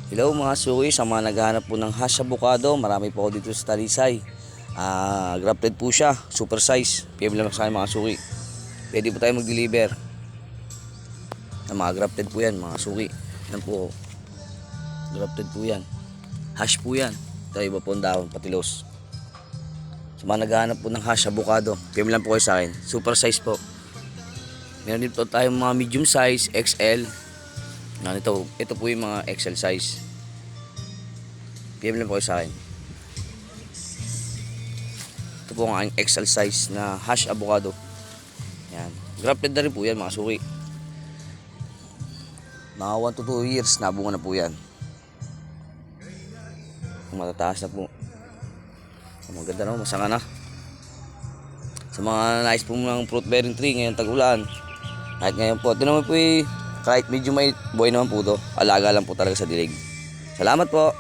Hello mga suki, sa mga naghahanap po ng hash avocado, marami po ako dito sa Talisay. Grafted po siya, super size. PM lang sa akin mga suki. Pwede po tayo mag-deliver. Mga grafted po yan mga suki. Yan po, grafted po yan. Hash po yan. Ito iba po ang dahon, patilos. Sa mga naghahanap po ng hash avocado, PM lang po kayo sa akin. Super size po. Meron din po tayong mga medium size, XL. Ito po yung mga XL size. PM lang po kayo sa akin. Ito po ang aking XL size na hash avocado. Yan. Grafted na rin po yan mga suki. Mga 1 to 2 years nabunga na po yan. Matataas na po. Maganda na, masanga na. Sa mga nais po ng fruit bearing tree ngayon tag-ulan. Kahit ngayon po, ito naman po kahit medyo may buhay naman po ito. Alaga lang po talaga sa dilig. Salamat po.